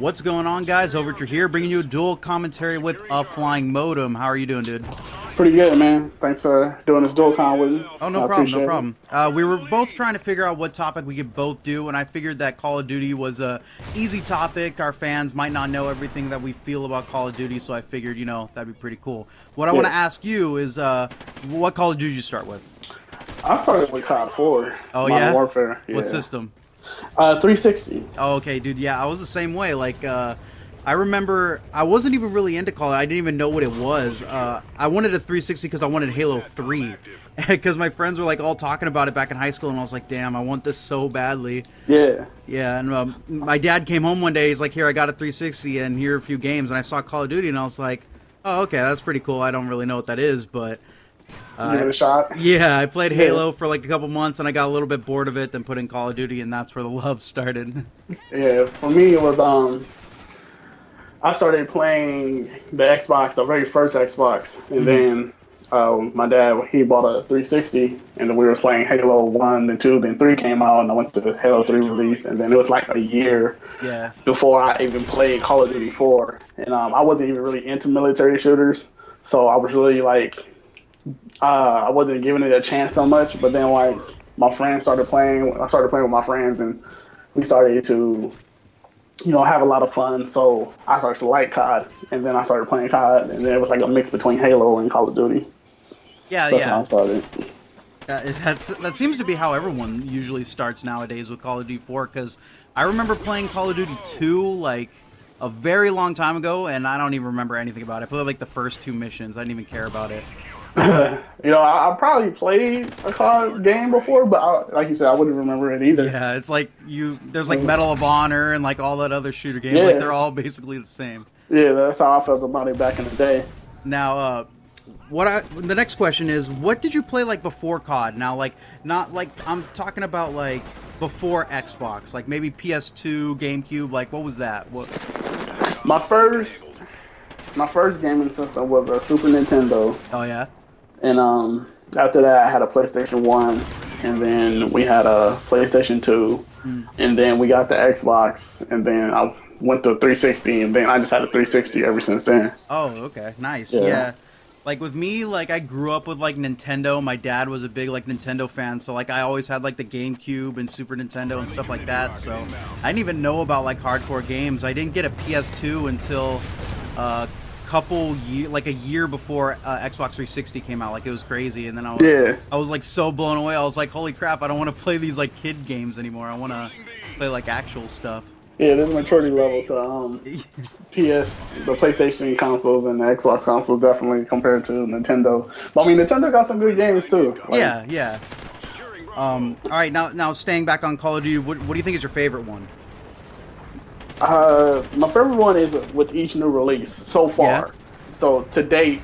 What's going on, guys? Overture here, bringing you a dual commentary with AFlyingModem. How are you doing, dude? Pretty good, man. Thanks for doing this dual con with me. Oh, no problem, no problem. We were both trying to figure out what topic we could both do, and I figured that Call of Duty was a easy topic. Our fans might not know everything that we feel about Call of Duty, so I figured, you know, that'd be pretty cool. What I want to ask you is, what Call of Duty did you start with? I started with COD 4. Oh, Modern Warfare. Yeah. What system? 360. Oh, okay, dude. Yeah, I was the same way. Like, I remember I wasn't even really into Call of Duty. I didn't even know what it was. I wanted a 360 because I wanted Halo 3. Because my friends were like all talking about it back in high school, and I was like, damn, I want this so badly. Yeah. Yeah, and my dad came home one day. He's like, here, I got a 360, and here are a few games. And I saw Call of Duty, and I was like, oh, okay, that's pretty cool. I don't really know what that is, but... Give it a shot? Yeah, I played Halo for like a couple months, and I got a little bit bored of it, then put in Call of Duty, and that's where the love started. Yeah, for me, it was... I started playing the Xbox, the very first Xbox, and then my dad, he bought a 360, and then we were playing Halo 1 and 2, then 3 came out, and I went to the Halo 3 release, and then it was like a year before I even played Call of Duty 4. And I wasn't even really into military shooters, so I was really like, I wasn't giving it a chance so much, but then like my friends started playing, I started playing with my friends, and we started to, you know, have a lot of fun. So I started to like COD, and then I started playing COD, and then it was like a mix between Halo and Call of Duty. Yeah, That's how I started. That seems to be how everyone usually starts nowadays with Call of Duty 4, because I remember playing Call of Duty 2 like a very long time ago, and I don't even remember anything about it. I played like the first 2 missions. I didn't even care about it. You know, I probably played a COD game before, but like you said, I wouldn't remember it either. Yeah, it's like there's like Medal of Honor and like all that other shooter games. Like they're all basically the same. Yeah, that's how I felt about it back in the day. Now, the next question is, what did you play like before COD? Now, like not like I'm talking about like before Xbox, like maybe PS2, GameCube. Like what was that? What? My first gaming system was a Super Nintendo. Oh yeah. And after that, I had a PlayStation 1, and then we had a PlayStation 2, and then we got the Xbox, and then I went to 360, and then I just had a 360 ever since then. Oh, okay. Nice. Yeah. Like with me, like I grew up with like Nintendo. My dad was a big like Nintendo fan, so like I always had like the GameCube and Super Nintendo and stuff like that. So I didn't even know about like hardcore games. I didn't get a PS2 until like a year before Xbox 360 came out. Like it was crazy, and then I was like so blown away. I was like, holy crap, I don't want to play these like kid games anymore. I want to play like actual stuff. Yeah, there's a maturity level to the PlayStation consoles and the Xbox consoles, definitely, compared to Nintendo. But I mean, Nintendo got some good games too. Like, yeah. All right, now staying back on Call of Duty, what do you think is your favorite one? My favorite one is with each new release so far. Yeah. So to date,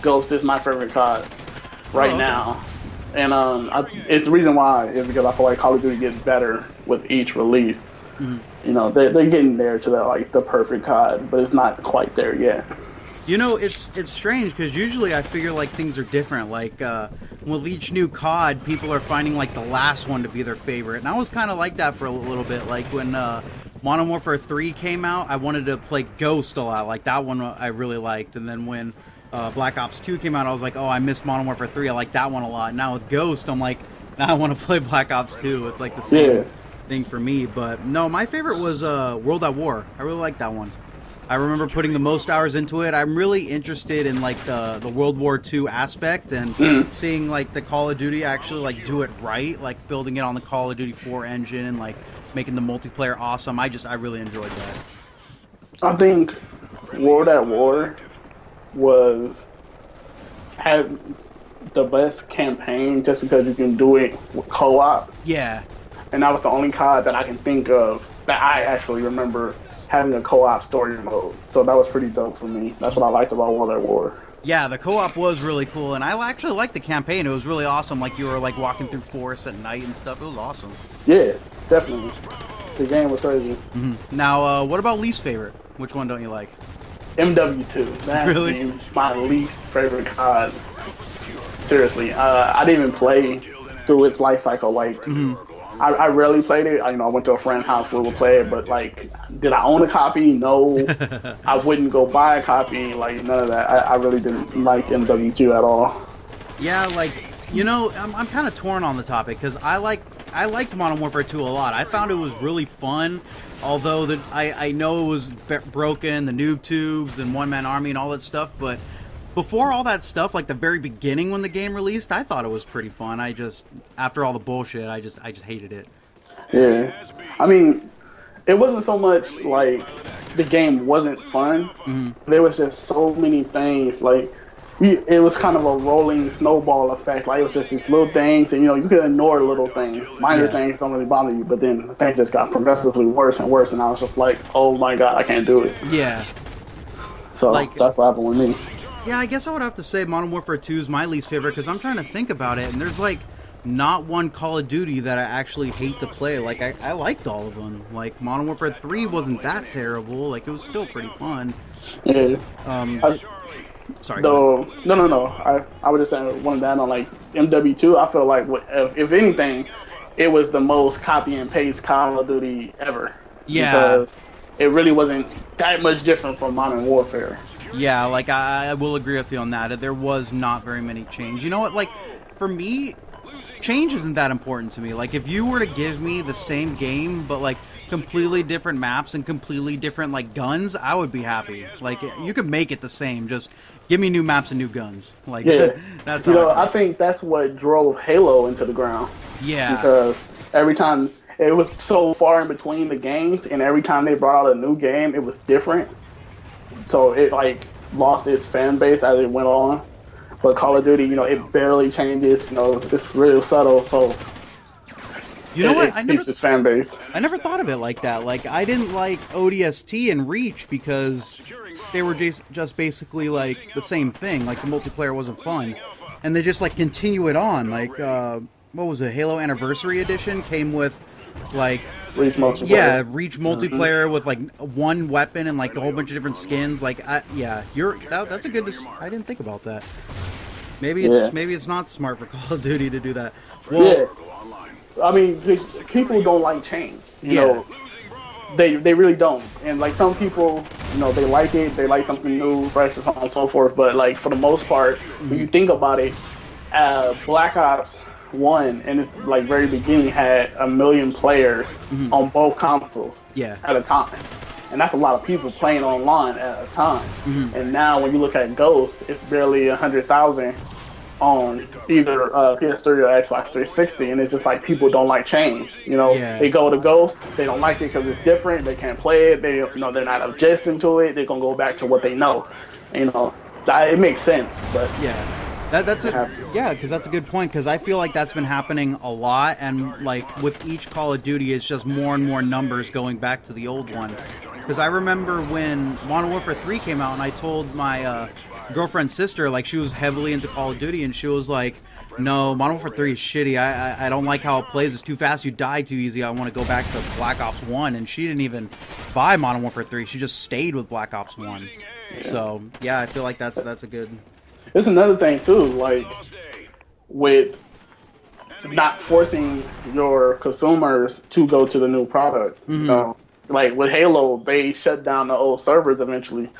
Ghost is my favorite COD right now, and it's the reason why is because I feel like Call of Duty gets better with each release. You know, they're getting there to the perfect COD, but it's not quite there yet. You know, it's strange because usually I figure like things are different. Like with each new COD, people are finding like the last one to be their favorite, and I was kind of like that for a little bit. Like when Modern Warfare 3 came out, I wanted to play Ghost a lot. Like that one I really liked, and then when Black Ops 2 came out, I was like, oh, I missed Modern Warfare 3. I like that one a lot. Now with Ghost, I'm like, now I want to play Black Ops 2. It's like the same thing for me. But no, my favorite was World at War. I really liked that one. I remember putting the most hours into it. I'm really interested in like the World War II aspect and seeing like the Call of Duty actually like do it right, like building it on the Call of Duty 4 engine and like making the multiplayer awesome. I really enjoyed that. I think World at War had the best campaign just because you can do it with co-op. Yeah. And that was the only COD that I can think of that I actually remember having a co-op story mode. So that was pretty dope for me. That's what I liked about World at War. Yeah, the co-op was really cool, and I actually liked the campaign. It was really awesome. Like you were like walking through forests at night and stuff. It was awesome. Yeah, definitely. The game was crazy. Now, what about least favorite? Which one don't you like? MW2. That's my least favorite COD. Seriously, I didn't even play through its life cycle. Like I rarely played it. I went to a friend's house where we would play it, but like, did I own a copy? No. I wouldn't go buy a copy. Like none of that. I really didn't like MW2 at all. Yeah, like, I'm kind of torn on the topic because I liked Modern Warfare 2 a lot. I found it was really fun, although I know it was broken, the noob tubes and one-man army and all that stuff, but before all that stuff, like the very beginning when the game released, I thought it was pretty fun. After all the bullshit, I just hated it. Yeah. I mean, it wasn't so much like the game wasn't fun. There was just so many things, like, it was kind of a rolling snowball effect. Like, it was just these little things, and you could ignore little things. Minor things don't really bother you, but then things just got progressively worse and worse, and I was just like, oh my god, I can't do it. Yeah. So like, that's what happened with me. Yeah, I guess I would have to say Modern Warfare 2 is my least favorite because I'm trying to think about it, and there's like not one Call of Duty that I actually hate to play. Like, I liked all of them. Like, Modern Warfare 3 wasn't that terrible. Like, it was still pretty fun. Yeah. Sorry. No. I was just saying one of that on like MW2. I feel like if anything, it was the most copy and paste Call of Duty ever. Yeah. Because it really wasn't that much different from Modern Warfare. Yeah, like I will agree with you on that. There was not very many change. You know what? Like, for me, change isn't that important to me. Like, if you were to give me the same game, but like completely different maps and completely different like guns, I would be happy. Like, you could make it the same, just give me new maps and new guns. Like, yeah, that's I think that's what drove Halo into the ground. Yeah, because every time it was so far in between the games, and every time they brought out a new game, it was different. So it like lost its fan base as it went on. But Call of Duty, it barely changes. It's real subtle. So what? It keeps its fan base. I never thought of it like that. Like, I didn't like ODST and Reach because they were just basically like the same thing. Like, the multiplayer wasn't fun, and they just like continue it on. Like, what was it? Halo Anniversary Edition came with like Reach multiplayer. Yeah, Reach multiplayer with like one weapon and like a whole bunch of different skins. Like, that's a good. I didn't think about that. Maybe it's not smart for Call of Duty to do that. Well, yeah. I mean, people don't like change. You know, they really don't. And like some people, they like it. They like something new, fresh, and so on and so forth. But like for the most part, when you think about it, Black Ops 1 and its like very beginning had 1 million players on both consoles at a time, and that's a lot of people playing online at a time. And now when you look at Ghost, it's barely 100,000 on either PS3 or Xbox 360, and it's just like people don't like change. They go to Ghost, they don't like it because it's different, they can't play it, they're not adjusting to it, they're gonna go back to what they know. It makes sense, but because that's a good point, because I feel like that's been happening a lot, and like with each Call of Duty, it's just more and more numbers going back to the old one. Because I remember when Modern Warfare 3 came out, and I told my girlfriend's sister, like, she was heavily into Call of Duty, and she was like, no, Modern Warfare 3 is shitty, I don't like how it plays, it's too fast, you die too easy, I want to go back to Black Ops 1, and she didn't even buy Modern Warfare 3, she just stayed with Black Ops 1. So, yeah, I feel like that's a good... It's another thing too, like with not forcing your consumers to go to the new product. Like with Halo, they shut down the old servers eventually.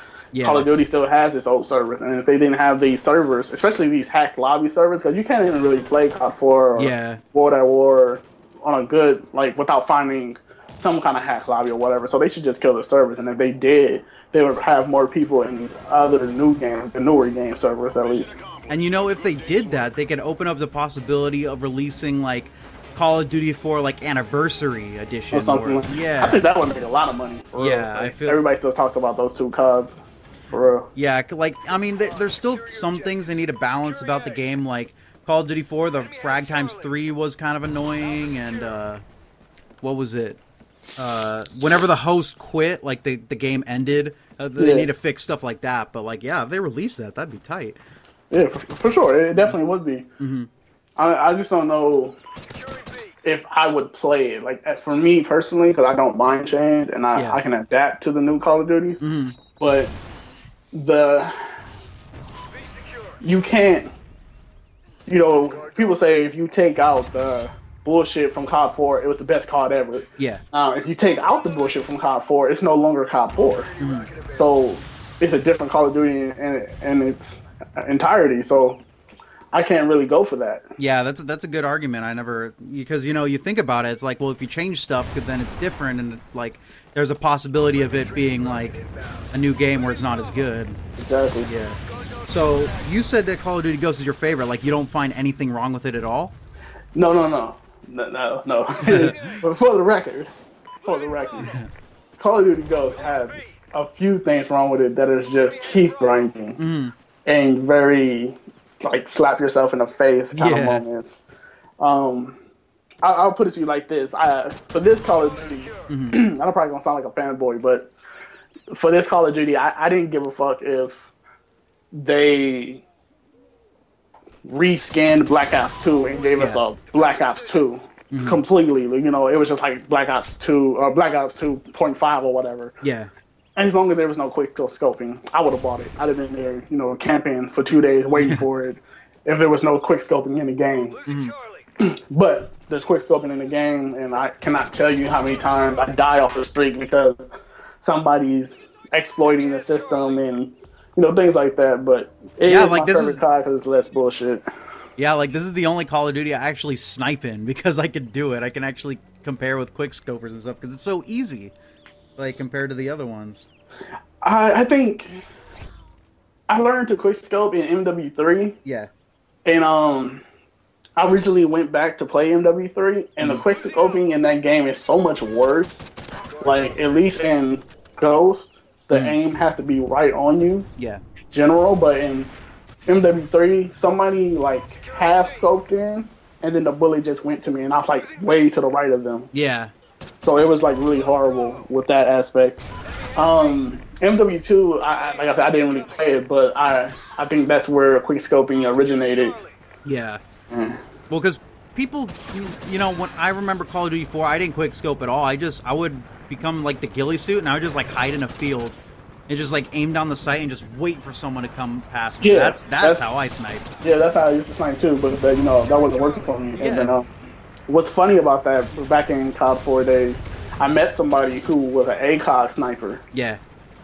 Call of Duty still has its old servers, and if they didn't have these servers, especially these hacked lobby servers, because you can't even really play COD 4 or World at War on a good, like, without finding some kind of hack lobby or whatever. So they should just kill the servers, and if they did, they would have more people in these other new games, the newer game servers at least. And if they did that, they could open up the possibility of releasing like Call of Duty 4 like Anniversary Edition or something. I think that would make a lot of money. I feel everybody still talks about those two CODs. For real. Yeah, like, I mean, there's still some things they need to balance about the game. Like Call of Duty 4, the frag times 3 was kind of annoying, and what was it? Whenever the host quit, like the game ended, they need to fix stuff like that. But like, if they release that, that'd be tight. Yeah, for sure, it definitely would be. I just don't know if I would play it. Like, for me personally, because I don't mind change, and I can adapt to the new Call of Duties. But you can't. People say if you take out the bullshit from COD 4, it was the best COD ever. Yeah. If you take out the bullshit from COD 4, it's no longer COD 4. So it's a different Call of Duty in its entirety. So I can't really go for that. Yeah, that's a good argument. I never, because you think about it, it's like, well, if you change stuff, then it's different, and like there's a possibility of it being like a new game where it's not as good. Exactly. Yeah. So you said that Call of Duty Ghosts is your favorite. Like, you don't find anything wrong with it at all? No. But for the record, Call of Duty Ghosts has a few things wrong with it that is just teeth grinding and very like slap yourself in the face kind of moments. I'll put it to you like this: for this Call of Duty, I'm probably gonna sound like a fanboy, but for this Call of Duty, I didn't give a fuck if they reskinned Black Ops 2 and gave us a Black Ops 2 completely. It was just like Black Ops 2 or Black Ops 2.5 or whatever. Yeah. And as long as there was no quick scoping, I would have bought it. I'd have been there, camping for 2 days waiting for it if there was no quick scoping in the game. But there's quick scoping in the game, and I cannot tell you how many times I die off the streak because somebody's exploiting the system and things like that. But it is my favorite COD because it's less bullshit. Yeah, like this is the only Call of Duty I actually snipe in because I can do it. I can actually compare with quick scopers and stuff because it's so easy, like compared to the other ones. I think I learned to quick scope in MW3. Yeah. And I recently went back to play MW3, and the quick scoping in that game is so much worse. Like, at least in Ghost, the aim has to be right on you. Yeah. General, but in MW3, somebody like half scoped in, and then the bullet just went to me, and I was like way to the right of them. Yeah. So it was like really horrible with that aspect. MW2, like I said, I didn't really play it, but I think that's where quick scoping originated. Yeah. Well, because people, when I remember Call of Duty 4, I didn't quick scope at all. I would become like the ghillie suit, and I would just like hide in a field and just like aim down the sight and just wait for someone to come past me. Yeah, that's how I snipe. Yeah, that's how I used to snipe too, but that wasn't working for me. Yeah. And then what's funny about that, back in COD 4 days, I met somebody who was an ACOG sniper. Yeah.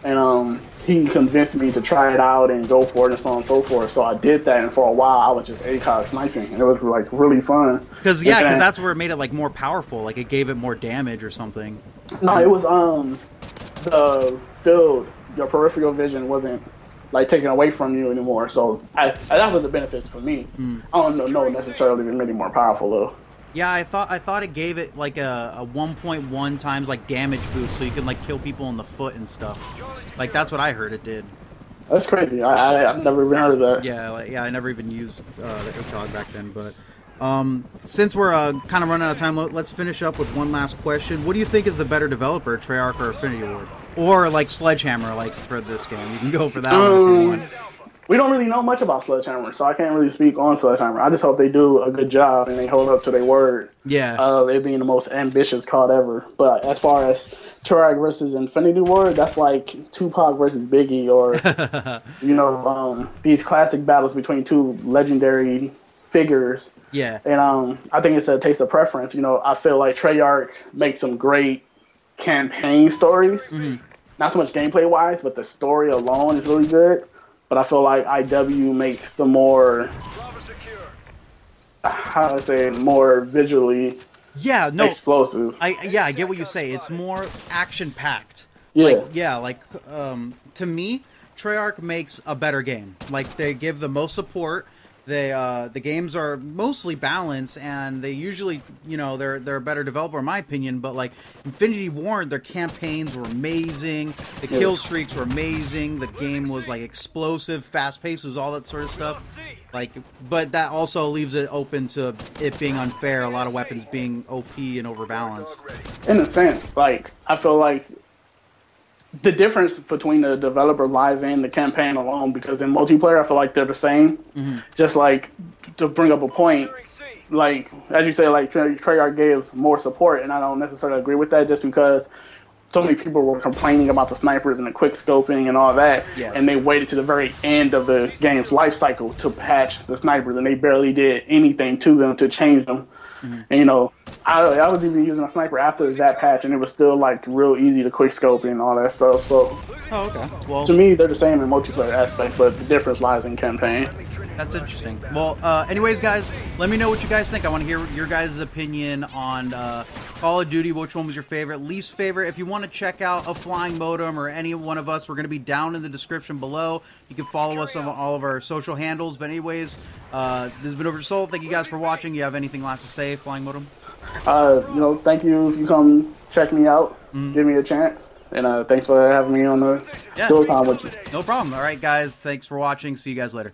And he convinced me to try it out and go for it and so on and so forth. So I did that, and for a while I was just ACOG sniping, and it was like really fun. Because that's where it made it like more powerful. Like it gave it more damage or something. No, it was the field, your peripheral vision wasn't like taken away from you anymore. So that was the benefits for me. I don't know necessarily it made it more powerful though. Yeah, I thought it gave it like a 1.1 times like damage boost, so you can like kill people in the foot and stuff. Like that's what I heard it did. That's crazy. I've never even heard of that. Yeah, I never even used the ACOG back then. But since we're kind of running out of time, let's finish up with one last question. What do you think is the better developer, Treyarch or Affinity Ward, or like Sledgehammer? Like for this game, you can go for that one if you want. We don't really know much about Sledgehammer, so I can't really speak on Sledgehammer. I just hope they do a good job and they hold up to their word. Yeah. It being the most ambitious COD ever. But as far as Treyarch versus Infinity Ward, that's like Tupac versus Biggie, or these classic battles between two legendary figures. Yeah. And I think it's a taste of preference. I feel like Treyarch makes some great campaign stories. Not so much gameplay wise, but the story alone is really good. But I feel like IW makes the more, how do I say it, more visually explosive. I get what you say. It's more action-packed. Yeah. To me, Treyarch makes a better game. Like, they give the most support. The games are mostly balanced, and they usually, they're a better developer in my opinion. But like Infinity Ward, their campaigns were amazing. The kill streaks were amazing. The game was like explosive, fast paced, was all that sort of stuff. Like, but that also leaves it open to it being unfair. A lot of weapons being OP and overbalanced. In a sense, like I feel like the difference between the developer lies in the campaign alone, because in multiplayer, I feel like they're the same. Just like, to bring up a point, like, as you say, like, Treyarch gives more support, and I don't necessarily agree with that just because so many people were complaining about the snipers and the quick scoping and all that, and they waited to the very end of the game's life cycle to patch the snipers, and they barely did anything to them to change them. And you know, I was even using a sniper after that patch, and it was still like real easy to quick scope and all that stuff. So Oh, okay. Well, to me, they're the same in multiplayer aspect, but the difference lies in campaign. that's interesting. Well, anyways, guys, let me know what you guys think. I want to hear your guys' opinion on Call of Duty. Which one was your favorite, least favorite? If you want to check out AFlyingModem or any one of us, we're going to be down in the description below. You can follow us on all of our social handles. But anyways, this has been Over Soul. Thank you guys for watching. You have anything last to say, AFlyingModem? You know, thank you if you come check me out, give me a chance, and thanks for having me on the dual time with you. No problem. All right, guys. Thanks for watching. See you guys later.